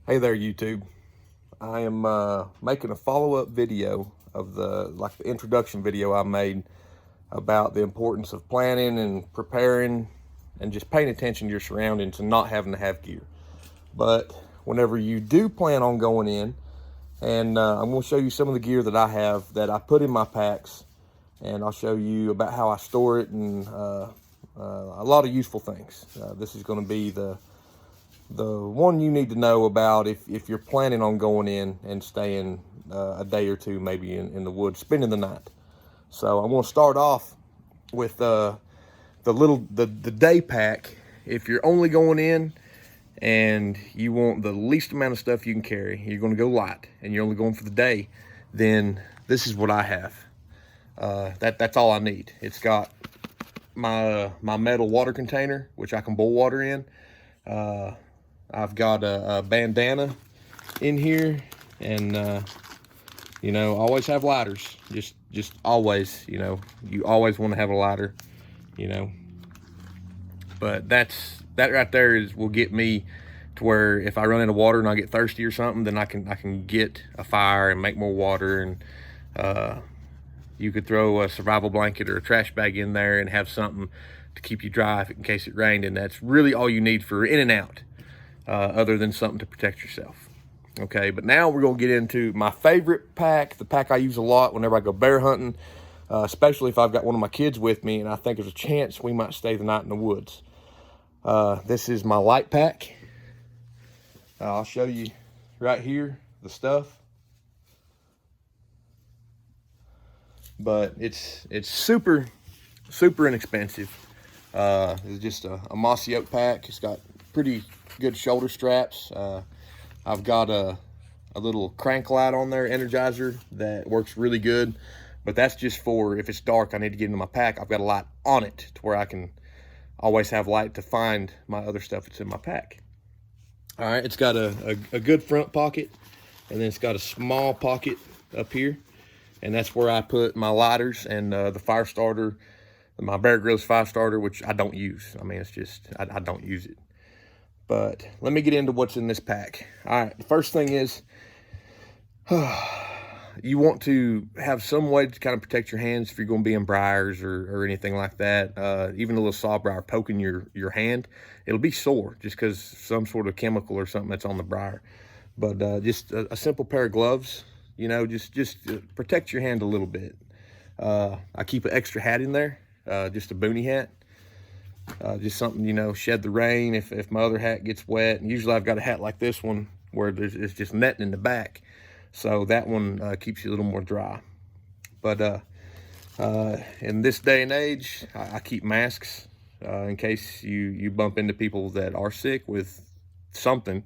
Hey there, YouTube. I am making a follow-up video of the introduction video I made about the importance of planning and preparing and just paying attention to your surroundings and not having to have gear. But whenever you do plan on going in, and I'm going to show you some of the gear that I have that I put in my packs, and I'll show you about how I store it and a lot of useful things. This is going to be the one you need to know about if you're planning on going in and staying a day or two, maybe in the woods, spending the night. So I'm going to start off with the day pack. If you're only going in and you want the least amount of stuff you can carry, you're going to go light, and you're only going for the day, then this is what I have. That's all I need. It's got my metal water container, which I can boil water in. I've got a bandana in here, and always have lighters. Just always, you always want to have a lighter, But that right there will get me to where if I run out of water and I get thirsty or something, then I can get a fire and make more water. And you could throw a survival blanket or a trash bag in there and have something to keep you dry in case it rained. And that's really all you need for in and out. Other than something to protect yourself. Okay, but now we're going to get into my favorite pack, the pack I use a lot whenever I go bear hunting, especially if I've got one of my kids with me and I think there's a chance we might stay the night in the woods. This is my light pack. I'll show you right here the stuff. But it's super inexpensive. It's just a mossy oak pack. It's got pretty good shoulder straps. I've got a little crank light on there, Energizer, that works really good, but that's just for if it's dark, I need to get into my pack. I've got a light on it to where I can always have light to find my other stuff that's in my pack. All right, it's got a good front pocket, and then it's got a small pocket up here, and that's where I put my lighters and the fire starter, my Bear Grylls fire starter, which I don't use. I mean, it's just, I don't use it. But let me get into what's in this pack. All right, the first thing is you want to have some way to kind of protect your hands if you're going to be in briars or anything like that. Even a little sawbriar poking your hand, it'll be sore just because some sort of chemical or something that's on the briar. But just a simple pair of gloves, just protect your hand a little bit. I keep an extra hat in there, just a boonie hat. Just something, shed the rain if my other hat gets wet. And usually I've got a hat like this one where it's just netting in the back. So that one keeps you a little more dry. But in this day and age, I keep masks in case you bump into people that are sick with something.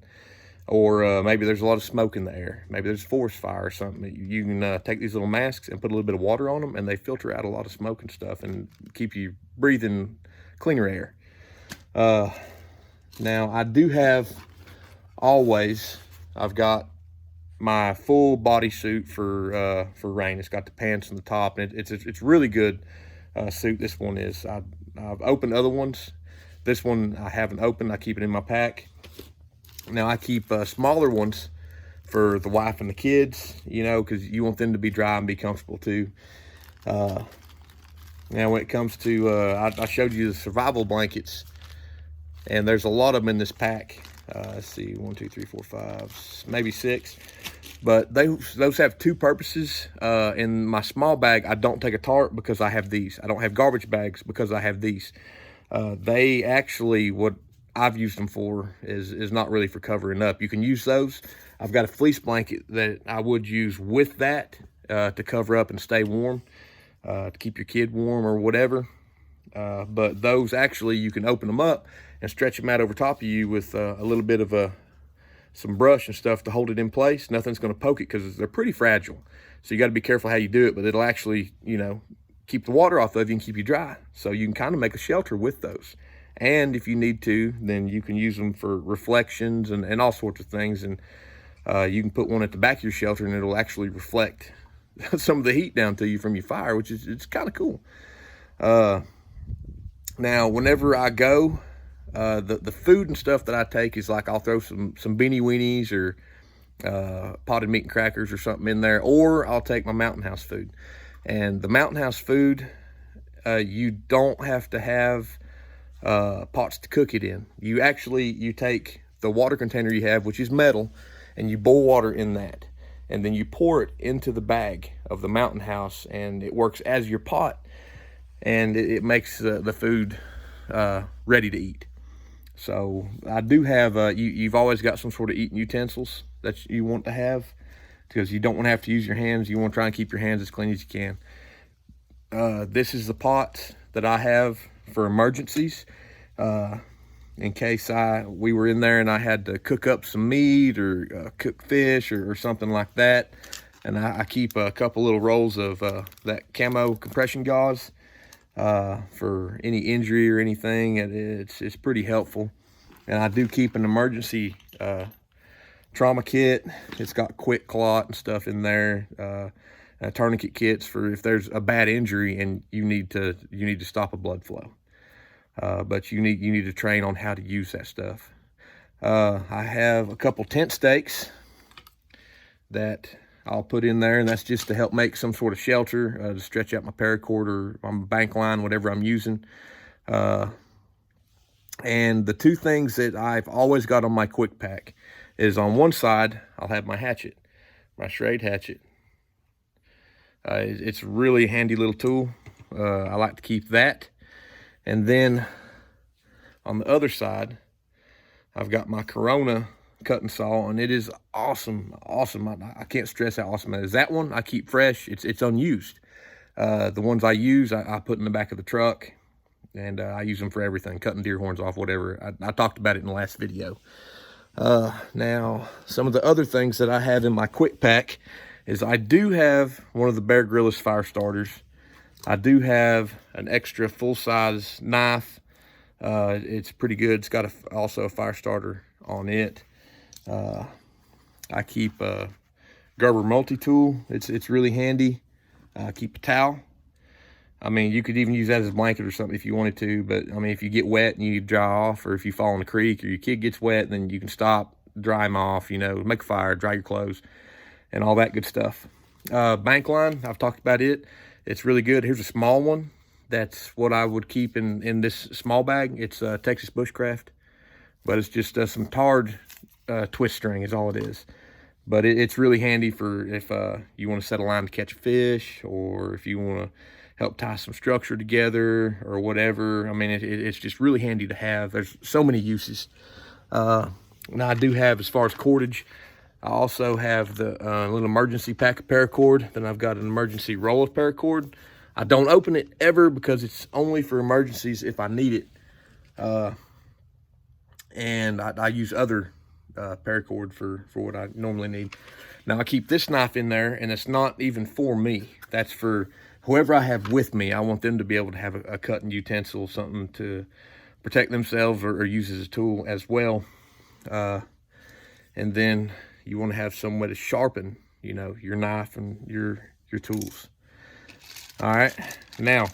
Or maybe there's a lot of smoke in the air. Maybe there's a forest fire or something. You can take these little masks and put a little bit of water on them, and they filter out a lot of smoke and stuff and keep you breathing cleaner air. Now I do have I've got my full body suit for rain. It's got the pants on the top, and it's really good suit. This one is. I've opened other ones. This one I haven't opened. I keep it in my pack. Now I keep smaller ones for the wife and the kids, because you want them to be dry and be comfortable too. Now, when it comes to, I showed you the survival blankets, and there's a lot of them in this pack. Let's see, 1, 2, 3, 4, 5, maybe 6. But those have two purposes. In my small bag, I don't take a tarp because I have these. I don't have garbage bags because I have these. They actually, what I've used them for is not really for covering up. You can use those. I've got a fleece blanket that I would use with that to cover up and stay warm. To keep your kid warm or whatever. But those actually, you can open them up and stretch them out over top of you with a little bit of some brush and stuff to hold it in place. Nothing's going to poke it because they're pretty fragile. So you got to be careful how you do it, but it'll actually, keep the water off of you and keep you dry. So you can kind of make a shelter with those. And if you need to, then you can use them for reflections and all sorts of things. And you can put one at the back of your shelter and it'll actually reflect some of the heat down to you from your fire, which is, it's kind of cool. Now, whenever I go, The food and stuff that I take is like I'll throw some beanie weenies or potted meat and crackers or something in there, or I'll take my Mountain House food. And the Mountain House food, you don't have to have pots to cook it in. You take the water container you have, which is metal, and you boil water in that, and then you pour it into the bag of the Mountain House, and it works as your pot, and it makes the food ready to eat. So I do have, you've always got some sort of eating utensils that you want to have, because you don't want to have to use your hands. You want to try and keep your hands as clean as you can. This is the pot that I have for emergencies. In case we were in there and I had to cook up some meat or cook fish or something like that. And I keep a couple little rolls of that camo compression gauze for any injury or anything. It's pretty helpful. And I do keep an emergency trauma kit. It's got quick clot and stuff in there. Tourniquet kits for if there's a bad injury and you need to stop a blood flow. But you need to train on how to use that stuff. I have a couple tent stakes that I'll put in there, and that's just to help make some sort of shelter, to stretch out my paracord or my bank line, whatever I'm using. And the two things that I've always got on my quick pack is, on one side, I'll have my hatchet, my Schrade hatchet. It's a really handy little tool. I like to keep that. And then on the other side, I've got my Corona cutting saw, and it is awesome. I can't stress how awesome it is. That one I keep fresh. It's unused. The ones I use, I put in the back of the truck, and I use them for everything, cutting deer horns off, whatever. I talked about it in the last video. Now, some of the other things that I have in my quick pack is I do have one of the Bear Grylls fire starters. I do have an extra full-size knife. It's pretty good. It's got also a fire starter on it. I keep a Gerber multi-tool. It's really handy. I keep a towel. I mean, you could even use that as a blanket or something if you wanted to, but I mean, if you get wet and you dry off, or if you fall in a creek or your kid gets wet, then you can stop, dry them off, make a fire, dry your clothes, and all that good stuff. Bank line, I've talked about it. It's really good. Here's a small one. That's what I would keep in this small bag. It's Texas Bushcraft, but it's just some tarred twist string is all it is. But it's really handy for if you want to set a line to catch a fish, or if you want to help tie some structure together or whatever. I mean, it's just really handy to have. There's so many uses. Now I do have, as far as cordage, I also have the little emergency pack of paracord. Then I've got an emergency roll of paracord. I don't open it ever because it's only for emergencies if I need it. And I use other paracord for what I normally need. Now I keep this knife in there, and it's not even for me. That's for whoever I have with me. I want them to be able to have a cutting utensil, something to protect themselves or use as a tool as well. And then you want to have some way to sharpen, your knife and your tools. All right. Now,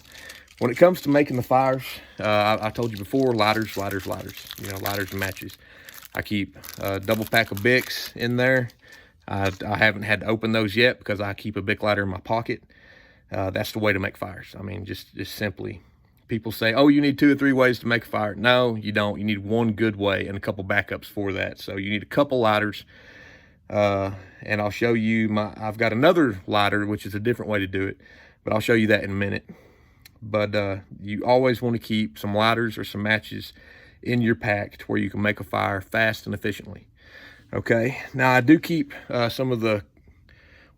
when it comes to making the fires, I told you before, lighters, lighters and matches. I keep a double pack of Bics in there. I haven't had to open those yet because I keep a Bic lighter in my pocket. That's the way to make fires. I mean, just simply, people say, oh, you need 2 or 3 ways to make a fire. No, you don't. You need one good way and a couple backups for that. So you need a couple lighters. And I'll show you I've got another lighter, which is a different way to do it, but I'll show you that in a minute. But you always want to keep some lighters or some matches in your pack to where you can make a fire fast and efficiently. Okay, now I do keep some of the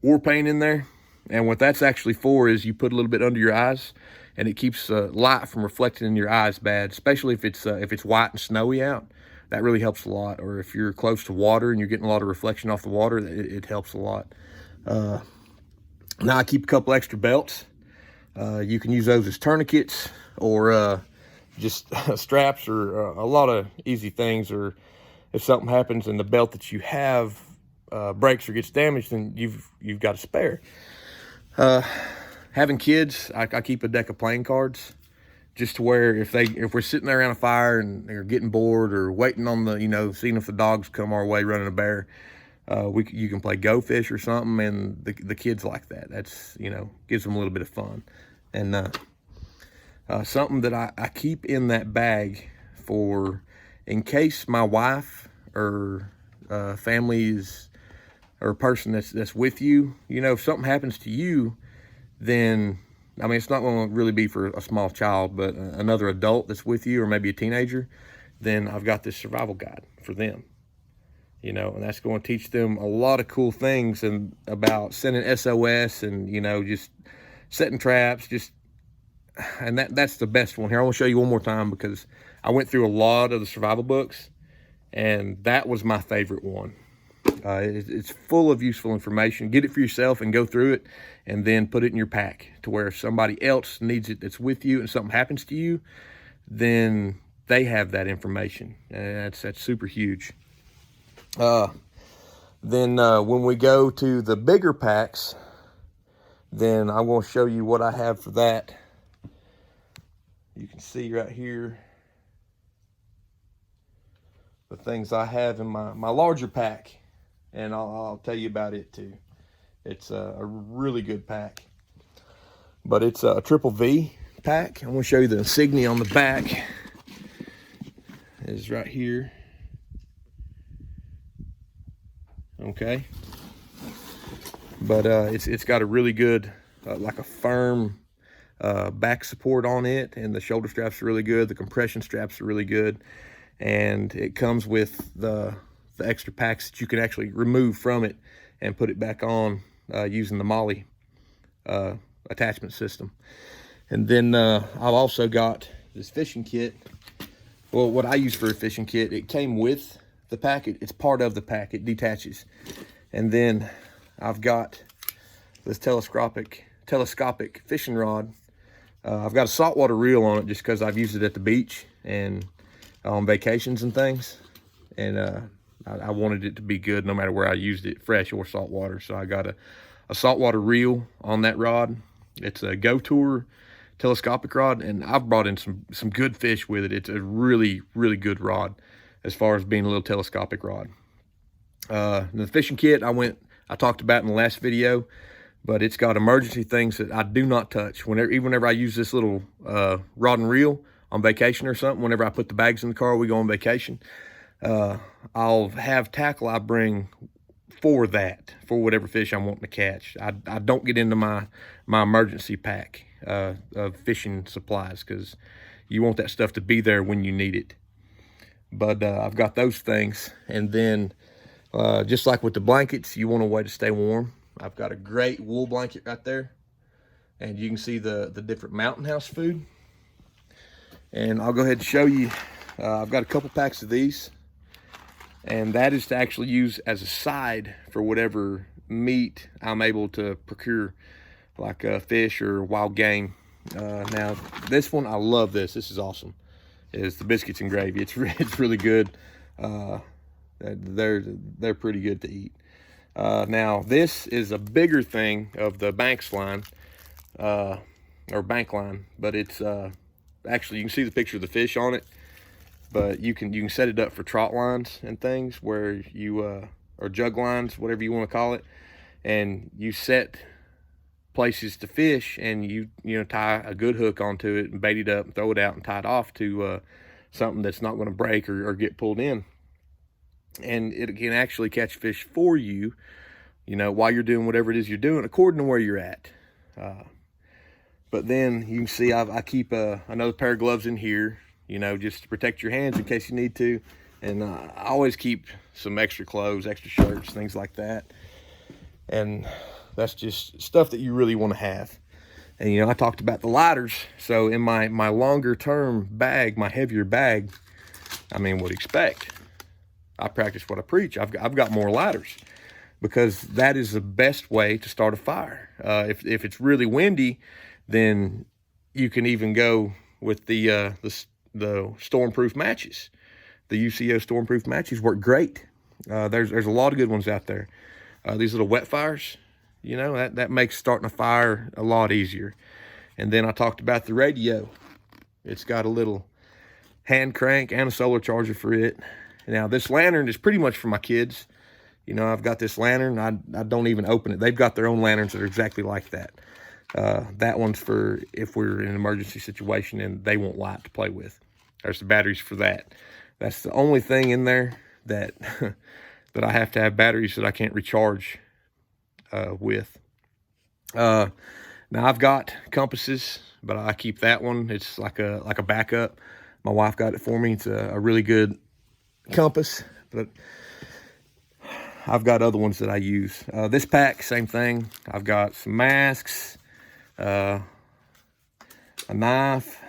war paint in there, and what that's actually for is you put a little bit under your eyes, and it keeps light from reflecting in your eyes bad, especially if it's white and snowy out. That really helps a lot. Or if you're close to water and you're getting a lot of reflection off the water, it helps a lot. Now I keep a couple extra belts. You can use those as tourniquets, or just straps, or a lot of easy things. Or if something happens and the belt that you have breaks or gets damaged, then you've got a spare. Having kids, I keep a deck of playing cards just to where if we're sitting there around a fire and they're getting bored or waiting on the, seeing if the dogs come our way running a bear, you can play Go Fish or something, and the kids like that. That's, gives them a little bit of fun. And something that I keep in that bag for in case my wife or family is, or a person that's with you, if something happens to you, then, it's not going to really be for a small child, but another adult that's with you, or maybe a teenager, then I've got this survival guide for them. And that's going to teach them a lot of cool things and about sending SOS and, just setting traps, and that's the best one here. I want to show you one more time because I went through a lot of the survival books, and that was my favorite one. It's full of useful information. Get it for yourself and go through it, and then put it in your pack to where if somebody else needs it that's with you and something happens to you, then they have that information, and that's super huge. Then when we go to the bigger packs, then I want to show you what I have for that. You can see right here the things I have in my larger pack, and I'll tell you about it too. It's a really good pack, but it's a triple V pack. I want to show you the insignia on the back. Is right here. Okay, but it's got a really good like a firm back support on it, and the shoulder straps are really good. The compression straps are really good, and it comes with the extra packs that you can actually remove from it and put it back on using the Molly attachment system. And then I've also got this fishing kit. Well, what I use for a fishing kit, it came with the pack. It's part of the pack. It detaches. And then I've got this telescopic fishing rod. I've got a saltwater reel on it just because I've used it at the beach and on vacations and things. And I wanted it to be good no matter where I used it, fresh or saltwater. So I got a saltwater reel on that rod. It's a Go Tour telescopic rod, and I've brought in some good fish with it. It's a really, really good rod as far as being a little telescopic rod. The fishing kit I talked about in the last video, but it's got emergency things that I do not touch. Whenever I use this little rod and reel on vacation or something, whenever I put the bags in the car, we go on vacation, I'll have tackle I bring for whatever fish I'm wanting to catch. I don't get into my emergency pack of fishing supplies because you want that stuff to be there when you need it. But I've got those things. And then just like with the blankets, you want a way to stay warm. I've got a great wool blanket right there, and you can see the different Mountain House food. And I'll go ahead and show you. I've got a couple packs of these, and that is to actually use as a side for whatever meat I'm able to procure, like fish or wild game. Now this one, I love this. This is awesome. Is the biscuits and gravy. It's really good. They're pretty good to eat. Now this is a bigger thing of the Banks line, or bank line, but it's actually, you can see the picture of the fish on it, but you can set it up for trot lines and things where you or jug lines, whatever you want to call it, and you set places to fish, and you tie a good hook onto it and bait it up and throw it out and tie it off to something that's not going to break or get pulled in, and it can actually catch fish for you, while you're doing whatever it is you're doing according to where you're at. But then you can see I keep another pair of gloves in here, just to protect your hands in case you need to, and I always keep some extra clothes, extra shirts, things like that. And that's just stuff that you really want to have. And I talked about the lighters. So in my longer term bag, my heavier bag, what do you expect? I practice what I preach. I've got more lighters because that is the best way to start a fire. If it's really windy, then you can even go with the stormproof matches. The UCO stormproof matches work great. There's a lot of good ones out there. These little wet fires, that makes starting a fire a lot easier. And then I talked about the radio, It's got a little hand crank and a solar charger for it. Now this lantern is pretty much for my kids. You know, I've got this lantern, I don't even open it. They've got their own lanterns that are exactly like that. That one's for if we're in an emergency situation and they want light to play with. There's the batteries for that. That's the only thing in there that that I have to have batteries that I can't recharge with. Now I've got compasses, but I keep that one. It's like a backup. My wife got it for me. It's a really good compass, but I've got other ones that I use. This pack, same thing. I've got some masks, a knife.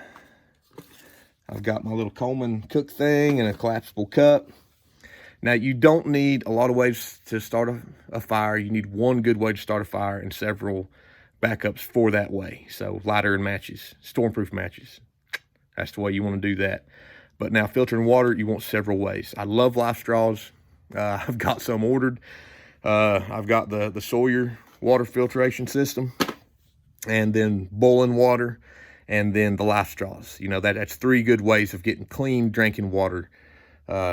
I've got my little Coleman cook thing and a collapsible cup. Now, you don't need a lot of ways to start a fire. You need one good way to start a fire and several backups for that way. So lighter and matches, stormproof matches. That's the way you want to do that. But now filtering water, you want several ways. I love life straws. I've got some ordered. I've got the Sawyer water filtration system, and then boiling water, and then the life straws. You know, that's 3 good ways of getting clean drinking water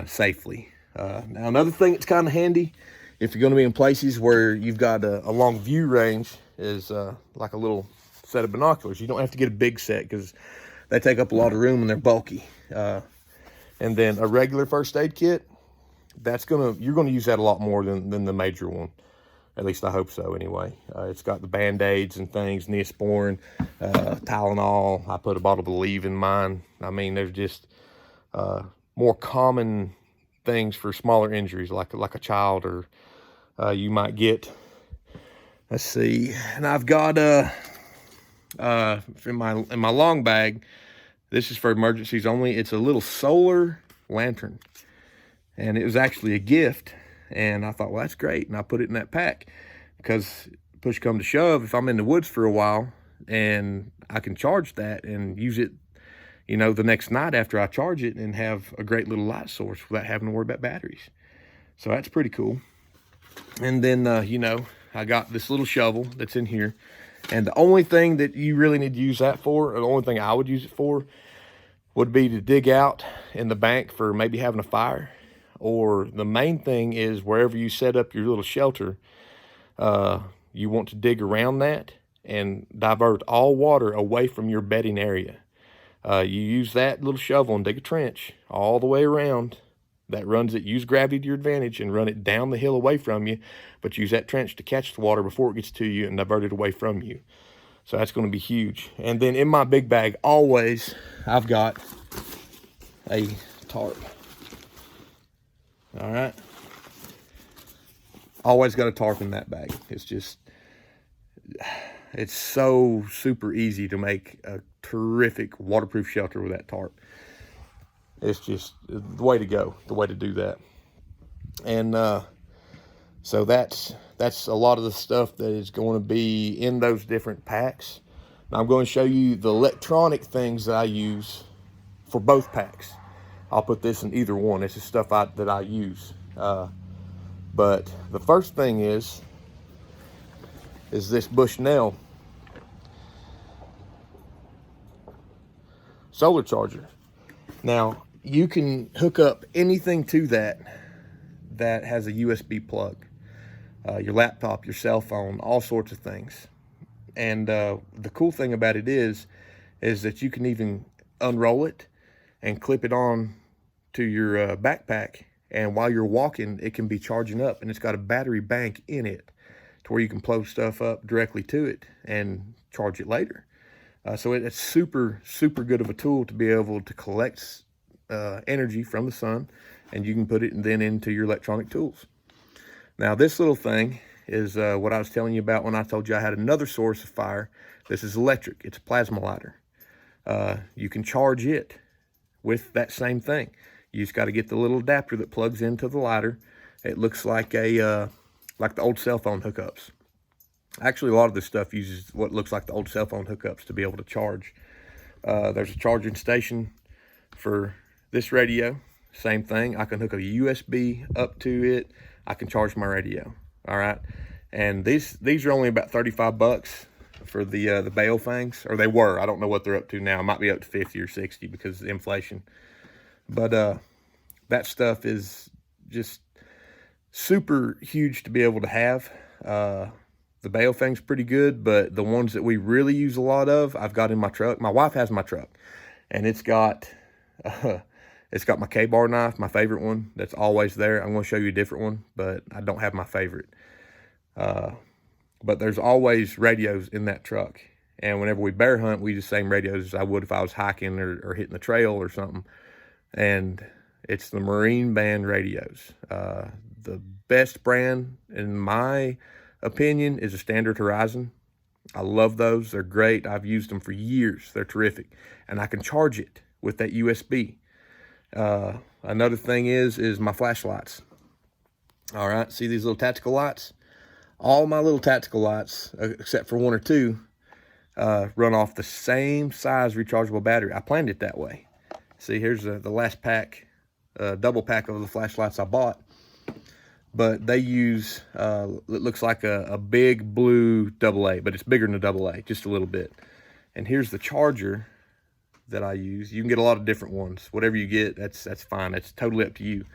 safely. Now, another thing that's kind of handy if you're going to be in places where you've got a long view range is like a little set of binoculars. You don't have to get a big set because they take up a lot of room and they're bulky. And then a regular first aid kit, you're gonna use that a lot more than the major one. At least I hope so anyway. It's got the Band-Aids and things, Neosporin, Tylenol. I put a bottle of Aleve in mine. I mean, there's just more common things for smaller injuries, like a child, or you might get. Let's see, and I've got in my long bag. This is for emergencies only. It's a little solar lantern, and it was actually a gift. And I thought, well, that's great. And I put it in that pack because push come to shove, if I'm in the woods for a while and I can charge that and use it, you know, the next night after I charge it and have a great little light source without having to worry about batteries. So that's pretty cool. And then, you know, I got this little shovel that's in here. And the only thing that you really need to use that for, or the only thing I would use it for, would be to dig out in the bank for maybe having a fire. Or the main thing is wherever you set up your little shelter, you want to dig around that and divert all water away from your bedding area. You use that little shovel and dig a trench all the way around. That runs it, use gravity to your advantage and run it down the hill away from you, but use that trench to catch the water before it gets to you and divert it away from you. So that's going to be huge. And then in my big bag, always, I've got a tarp. All right. Always got a tarp in that bag. It's so super easy to make a terrific waterproof shelter with that tarp. It's just the way to go, the way to do that. And so that's a lot of the stuff that is going to be in those different packs. Now I'm going to show you the electronic things that I use for both packs. I'll put this in either one. This is stuff that I use. But the first thing is this Bushnell solar charger. Now, you can hook up anything to that has a USB plug. Your laptop, your cell phone, all sorts of things. And the cool thing about it is that you can even unroll it and clip it on to your backpack. And while you're walking, it can be charging up. And it's got a battery bank in it to where you can plug stuff up directly to it and charge it later. So it's super, super good of a tool to be able to collect energy from the sun, and you can put it then into your electronic tools. Now this little thing is what I was telling you about when I told you I had another source of fire. This is electric. It's a plasma lighter. You can charge it with that same thing. You just got to get the little adapter that plugs into the lighter. It looks like the old cell phone hookups. Actually, a lot of this stuff uses what looks like the old cell phone hookups to be able to charge. There's a charging station for this radio. Same thing. I can hook a USB up to it. I can charge my radio. All right. And these are only about 35 bucks. for the bale fangs, or they were. I don't know what they're up to now. It might be up to 50 or 60 because of inflation. But that stuff is just super huge to be able to have. The bale fang's pretty good, but the ones that we really use a lot of, I've got in my truck. My wife has my truck, and it's got my K-bar knife, my favorite one. That's always there. I'm going to show you a different one, but I don't have my favorite. But there's always radios in that truck. And whenever we bear hunt, we use the same radios as I would if I was hiking or hitting the trail or something. And it's the Marine Band radios. The best brand, in my opinion, is a Standard Horizon. I love those. They're great. I've used them for years. They're terrific. And I can charge it with that USB. Another thing is my flashlights. All right, see these little tactical lights? All my little tactical lights, except for one or two, run off the same size rechargeable battery. I planned it that way. See, here's the last pack, double pack of the flashlights I bought. But they use, it looks like a big blue AA, but it's bigger than a AA, just a little bit. And here's the charger that I use. You can get a lot of different ones. Whatever you get, that's fine. It's totally up to you.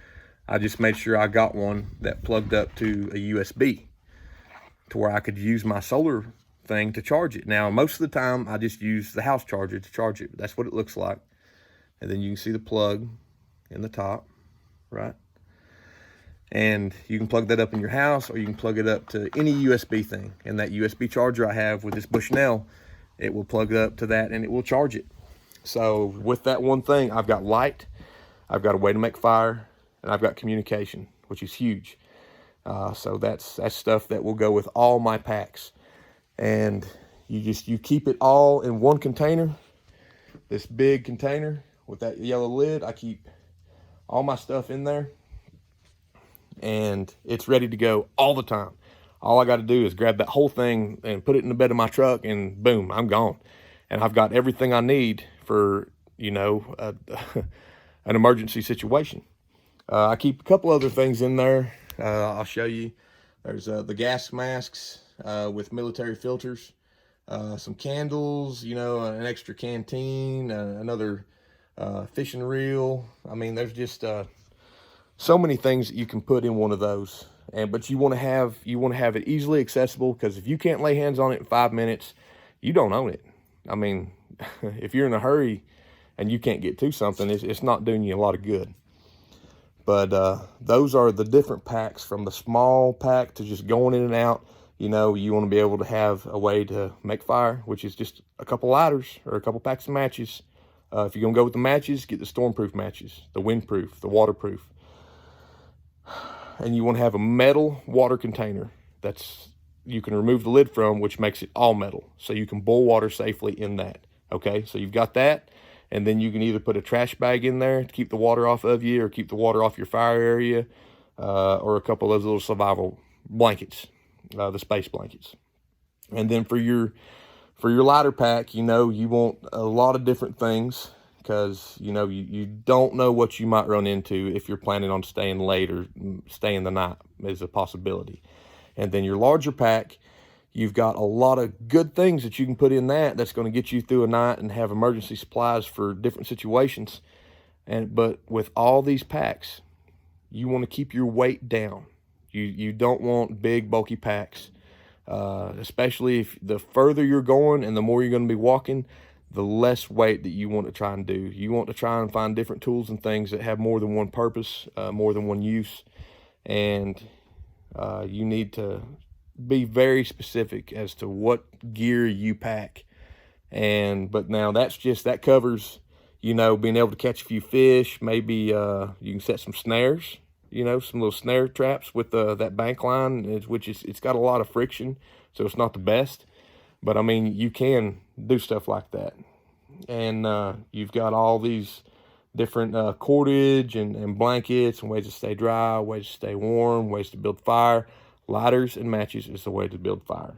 I just made sure I got one that plugged up to a USB to where I could use my solar thing to charge it. Now, most of the time, I just use the house charger to charge it. That's what it looks like. And then you can see the plug in the top, right? And you can plug that up in your house, or you can plug it up to any USB thing. And that USB charger I have with this Bushnell, it will plug up to that and it will charge it. So with that one thing, I've got light, I've got a way to make fire, and I've got communication, which is huge. So that's stuff that will go with all my packs. And you keep it all in one container, this big container with that yellow lid. I keep all my stuff in there, and it's ready to go all the time. All I got to do is grab that whole thing and put it in the bed of my truck, and boom, I'm gone. And I've got everything I need for, you know, an emergency situation. I keep a couple other things in there. I'll show you. There's the gas masks with military filters, some candles, you know, an extra canteen, another fishing reel. I mean, there's just so many things that you can put in one of those. But you want to have it easily accessible, because if you can't lay hands on it in 5 minutes, you don't own it. I mean, if you're in a hurry and you can't get to something, it's not doing you a lot of good. But those are the different packs, from the small pack to just going in and out. You know, you want to be able to have a way to make fire, which is just a couple lighters or a couple packs of matches. If you're going to go with the matches, get the stormproof matches, the windproof, the waterproof. And you want to have a metal water container that's you can remove the lid from, which makes it all metal, so you can boil water safely in that. Okay, so you've got that, and then you can either put a trash bag in there to keep the water off of you, or keep the water off your fire area, or a couple of those little survival blankets, the space blankets. And then for your lighter pack, you know, you want a lot of different things, because, you know, you don't know what you might run into if you're planning on staying late or staying the night, is a possibility. And then your larger pack, you've got a lot of good things that you can put in that's going to get you through a night and have emergency supplies for different situations. But with all these packs, you want to keep your weight down. You don't want big, bulky packs, especially if the further you're going and the more you're going to be walking, the less weight that you want to try and do. You want to try and find different tools and things that have more than one purpose, more than one use. And you need to be very specific as to what gear you pack. But now that covers, you know, being able to catch a few fish. Maybe you can set some snares, you know, some little snare traps with that bank line, which it's got a lot of friction, so it's not the best. But I mean, you can do stuff like that. And you've got all these different cordage and blankets and ways to stay dry, ways to stay warm, ways to build fire. Lighters and matches is the way to build fire.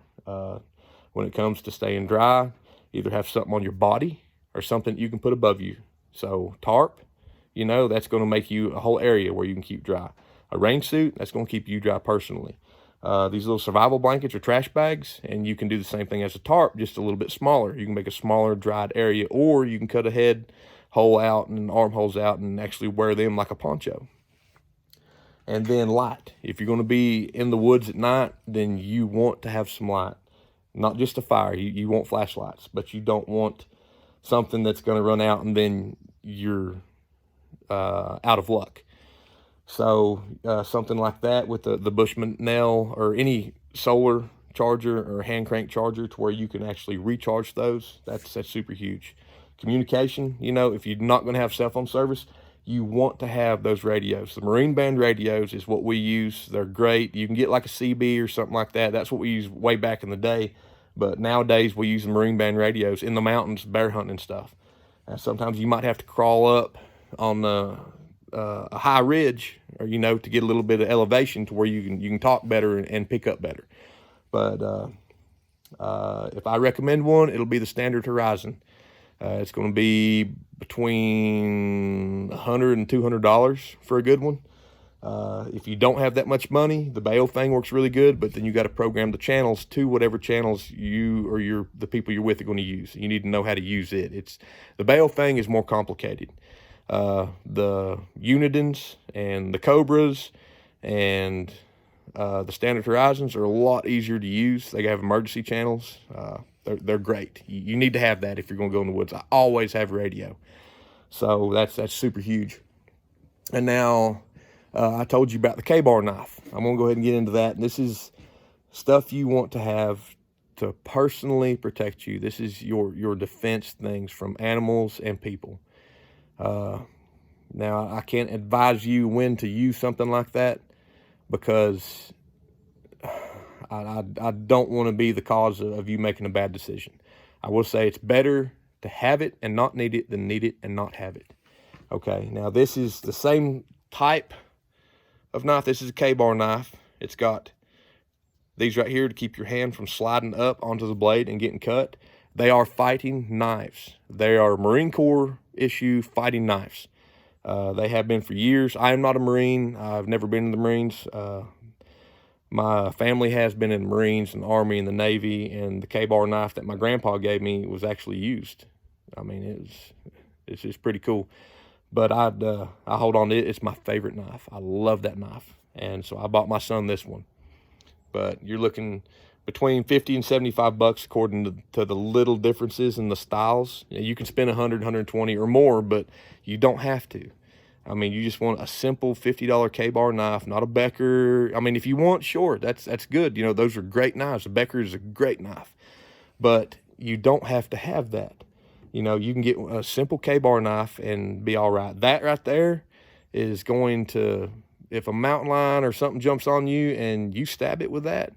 When it comes to staying dry, either have something on your body or something you can put above you. So tarp, you know, that's going to make you a whole area where you can keep dry. A rain suit, that's going to keep you dry personally. these little survival blankets or trash bags, and you can do the same thing as a tarp, just a little bit smaller. You can make a smaller dried area, or you can cut a head hole out and armholes out and actually wear them like a poncho. And then light. If you're going to be in the woods at night, then you want to have some light. Not just a fire. You want flashlights, but you don't want something that's going to run out and then you're out of luck. So something like that with the Bushman nail or any solar charger or hand crank charger to where you can actually recharge those, that's super huge. Communication, you know, if you're not going to have cell phone service, you want to have those radios. The Marine Band radios is what we use. They're great. You can get like a CB or something like that. That's what we used way back in the day. But nowadays we use the Marine Band radios in the mountains, bear hunting and stuff. And sometimes you might have to crawl up on a high ridge, or you know, to get a little bit of elevation to where you can talk better and pick up better. But if I recommend one, it'll be the Standard Horizon. It's going to be between $100 and $200 for a good one. If you don't have that much money, the Bayo thing works really good, but then you got to program the channels to whatever channels you or the people you're with are going to use. You need to know how to use it. The Bayo thing is more complicated. The Unidens and the Cobras and the Standard Horizons are a lot easier to use. They have emergency channels. They're great. You need to have that if you're going to go in the woods. I always have radio. So that's super huge. And now I told you about the K-bar knife. I'm going to go ahead and get into that. And this is stuff you want to have to personally protect you. This is your defense things from animals and people. Now, I can't advise you when to use something like that because I don't want to be the cause of you making a bad decision. I will say it's better to have it and not need it than need it and not have it. Okay, now this is the same type of knife. This is a K-bar knife. It's got these right here to keep your hand from sliding up onto the blade and getting cut. They are fighting knives. They are Marine Corps issue fighting knives. They have been for years. I am not a Marine. I've never been in the Marines. My family has been in the Marines and the Army and the Navy, and the K-bar knife that my grandpa gave me was actually used. I mean, it's just pretty cool. But I hold on to it. It's my favorite knife. I love that knife. And so I bought my son this one. But you're looking between 50 and 75 bucks according to the little differences in the styles. You can spend 100, 120 or more, but you don't have to. I mean, you just want a simple $50 K-bar knife, not a Becker. I mean, if you want, sure, that's good. You know, those are great knives. The Becker is a great knife. But you don't have to have that. You know, you can get a simple K-bar knife and be all right. That right there is going to, if a mountain lion or something jumps on you and you stab it with that,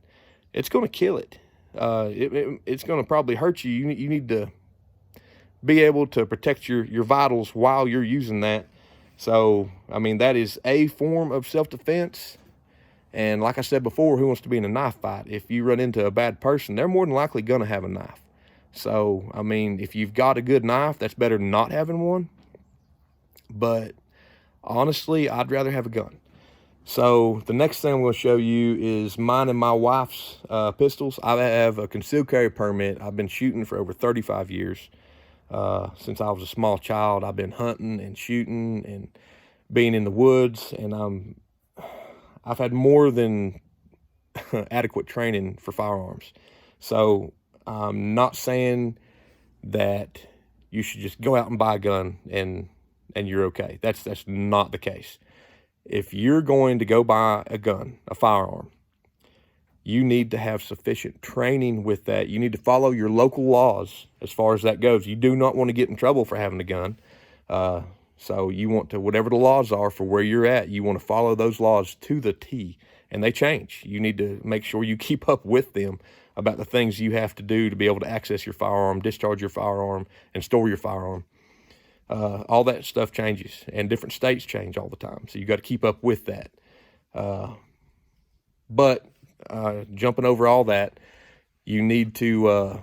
it's going to kill it. It's going to probably hurt you. You need to be able to protect your vitals while you're using that. So, I mean, that is a form of self-defense. And like I said before, who wants to be in a knife fight? If you run into a bad person, they're more than likely going to have a knife. So, I mean, if you've got a good knife, that's better than not having one. But honestly, I'd rather have a gun. So the next thing I'm going to show you is mine and my wife's pistols. I have a concealed carry permit. I've been shooting for over 35 years. Since I was a small child, I've been hunting and shooting and being in the woods, and I've had more than adequate training for firearms. So I'm not saying that you should just go out and buy a gun and you're okay. That's not the case. If you're going to go buy a gun, a firearm, you need to have sufficient training with that. You need to follow your local laws as far as that goes. You do not want to get in trouble for having a gun. So you want to, whatever the laws are for where you're at, you want to follow those laws to the T, and they change. You need to make sure you keep up with them about the things you have to do to be able to access your firearm, discharge your firearm, and store your firearm. All that stuff changes, and different states change all the time. So you got to keep up with that. But jumping over all that, you need to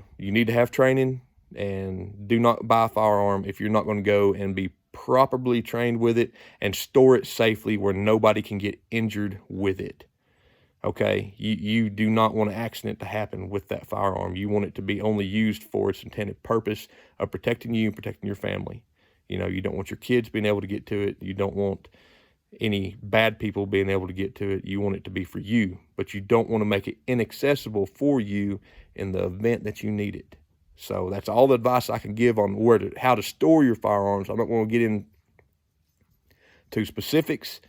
have training, and do not buy a firearm if you're not going to go and be properly trained with it and store it safely where nobody can get injured with it. Okay, you do not want an accident to happen with that firearm. You want it to be only used for its intended purpose of protecting you and protecting your family. You know, you don't want your kids being able to get to it. You don't want any bad people being able to get to it. You want it to be for you, but you don't want to make it inaccessible for you in the event that you need it. So that's all the advice I can give on how to store your firearms. I'm not going to get into specifics,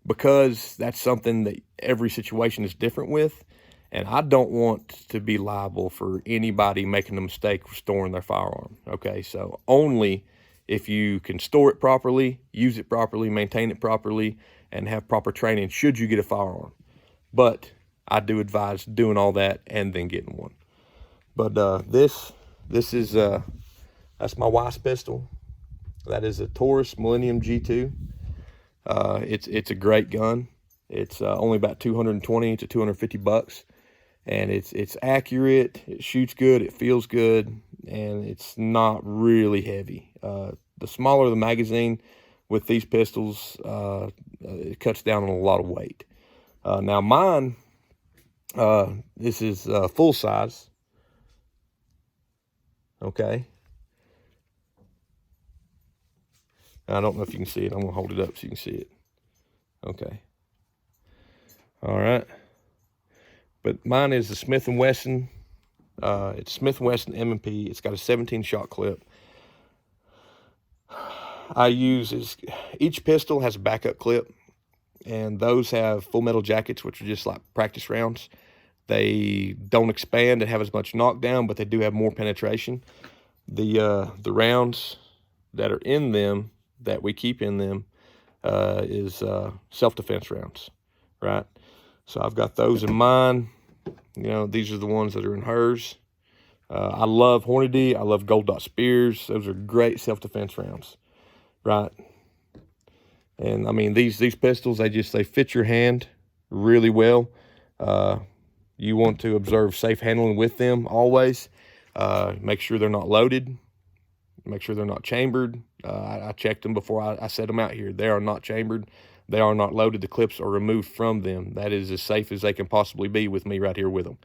because that's something that every situation is different with. And I don't want to be liable for anybody making a mistake of storing their firearm. Okay, so only if you can store it properly, use it properly, maintain it properly, and have proper training should you get a firearm. But I do advise doing all that and then getting one. But this is that's my wife's pistol. That is a Taurus Millennium G2. It's a great gun. It's only about 220 to 250 bucks, and it's accurate. It shoots good. It feels good, and it's not really heavy. The smaller the magazine with these pistols, it cuts down on a lot of weight. Now mine, this is full size. Okay. I don't know if you can see it. I'm gonna hold it up so you can see it. Okay. All right. But mine is the Smith & Wesson. It's Smith & Wesson M&P. It's got a 17 shot clip. Each pistol has a backup clip, and those have full metal jackets, which are just like practice rounds. They don't expand and have as much knockdown, but they do have more penetration. The rounds that are in them, that we keep in them, is self-defense rounds, right? So I've got those in mine. You know, these are the ones that are in hers. I love Hornady. I love Gold Dot Spears. Those are great self-defense rounds, right? And I mean, these pistols, they fit your hand really well. You want to observe safe handling with them always. Make sure they're not loaded. Make sure they're not chambered. I checked them before I set them out here. They are not chambered. They are not loaded. The clips are removed from them. That is as safe as they can possibly be with me right here with them.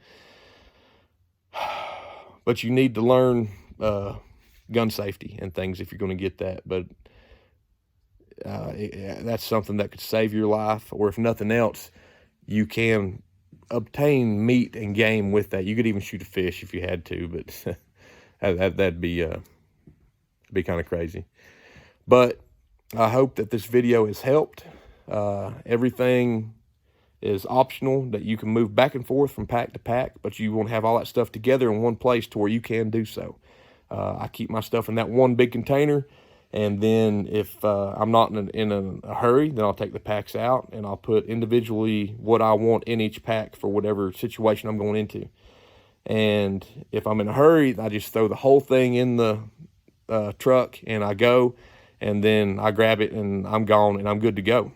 But you need to learn gun safety and things if you're going to get that. But that's something that could save your life, or if nothing else, you can obtain meat and game with that. You could even shoot a fish if you had to, but that'd be kind of crazy. But I hope that this video has helped. Everything is optional, that you can move back and forth from pack to pack, but you want to have all that stuff together in one place to where you can do so. I keep my stuff in that one big container, and then if I'm not in a hurry, then I'll take the packs out and I'll put individually what I want in each pack for whatever situation I'm going into. And if I'm in a hurry, I just throw the whole thing in the truck and I go, and then I grab it and I'm gone and I'm good to go.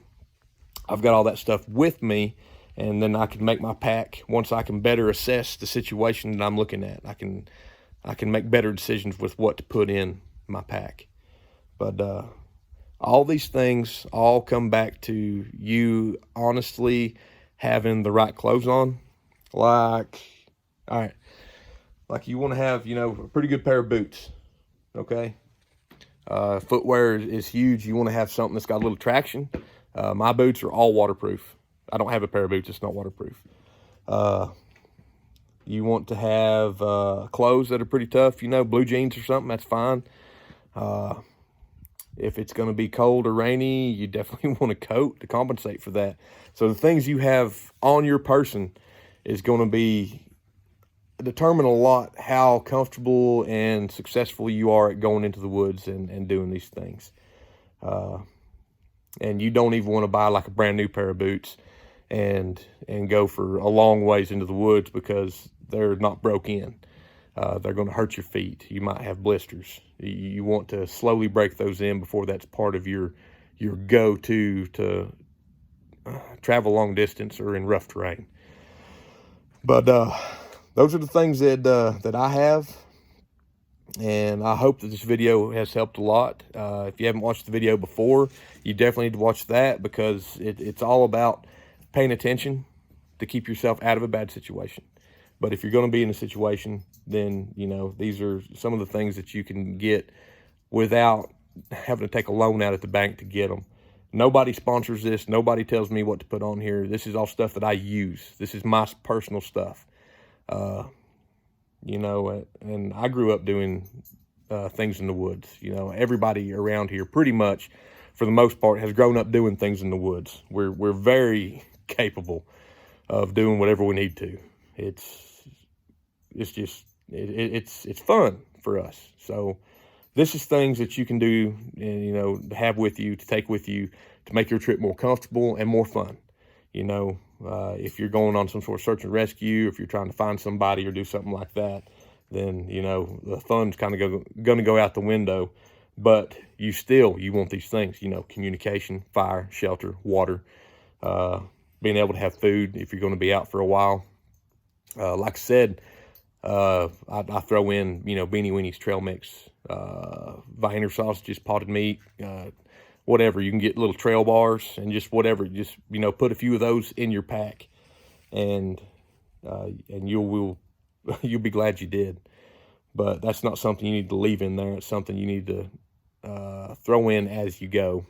I've got all that stuff with me, and then I can make my pack once I can better assess the situation that I'm looking at. I can make better decisions with what to put in my pack. But all these things all come back to you honestly having the right clothes on. Like, all right, like you want to have, a pretty good pair of boots, okay? Footwear is huge. You want to have something that's got a little traction. My boots are all waterproof. I don't have a pair of boots that's not waterproof. You want to have clothes that are pretty tough, blue jeans or something, that's fine. If it's going to be cold or rainy, you definitely want a coat to compensate for that. So the things you have on your person is going to determine a lot how comfortable and successful you are at going into the woods and doing these things. And you don't even want to buy like a brand new pair of boots and go for a long ways into the woods because they're not broke in. They're going to hurt your feet. You might have blisters. You want to slowly break those in before that's part of your go-to to travel long distance or in rough terrain. But those are the things that I have, and I hope that this video has helped a lot. If you haven't watched the video before, you definitely need to watch that, because it's all about paying attention to keep yourself out of a bad situation. But if you're going to be in a situation, then, you know, these are some of the things that you can get without having to take a loan out at the bank to get them. Nobody sponsors this. Nobody tells me what to put on here. This is all stuff that I use. This is my personal stuff. You know, and I grew up doing things in the woods. You know, everybody around here pretty much, for the most part, has grown up doing things in the woods. We're very capable of doing whatever we need to. It's fun for us. So this is things that you can do and, you know, have with you, to take with you, to make your trip more comfortable and more fun. You know, if you're going on some sort of search and rescue, if you're trying to find somebody or do something like that, then, you know, the fun's kind of going to go out the window. But you want these things, you know, communication, fire, shelter, water, being able to have food if you're going to be out for a while. Like I said, I throw in, you know, Beanie Weenie's trail mix, Viner sausages, potted meat, whatever. You can get little trail bars and just whatever. Just, you know, put a few of those in your pack, and you'll be glad you did. But that's not something you need to leave in there. It's something you need to throw in as you go.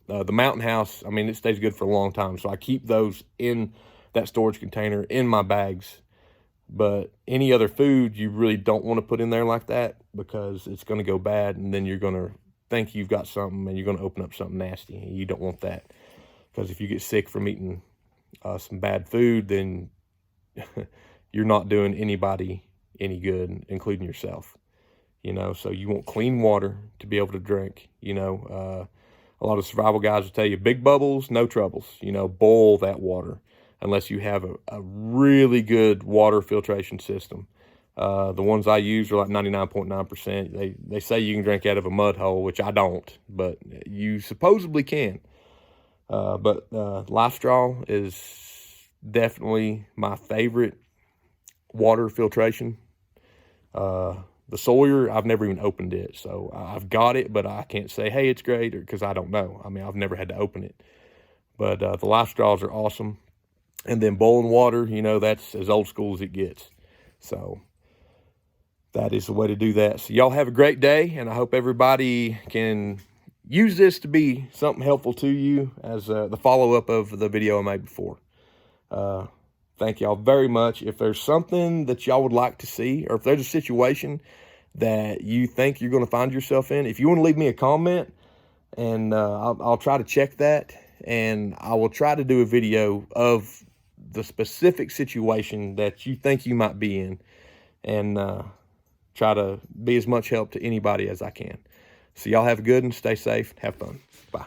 The Mountain House, I mean, it stays good for a long time, so I keep those in that storage container in my bags. But any other food you really don't want to put in there like that, because it's going to go bad, and then you're going to think you've got something and you're going to open up something nasty, and you don't want that. Because if you get sick from eating some bad food, then you're not doing anybody any good, including yourself. You know, so you want clean water to be able to drink. You know, a lot of survival guys will tell you, big bubbles, no troubles. You know, boil that water. Unless you have a really good water filtration system. The ones I use are like 99.9%. They say you can drink out of a mud hole, which I don't, but you supposedly can. But Life Straw is definitely my favorite water filtration. The Sawyer, I've never even opened it, so I've got it, but I can't say, hey, it's great, because I don't know. I mean, I've never had to open it. But the Life Straws are awesome. And then boiling water, you know, that's as old school as it gets. So that is the way to do that. So y'all have a great day, and I hope everybody can use this to be something helpful to you as the follow-up of the video I made before. Thank y'all very much. If there's something that y'all would like to see, or if there's a situation that you think you're going to find yourself in, if you want to leave me a comment, and I'll try to check that, and I will try to do a video of the specific situation that you think you might be in, and try to be as much help to anybody as I can. So y'all have a good one. Stay safe. Have fun. Bye.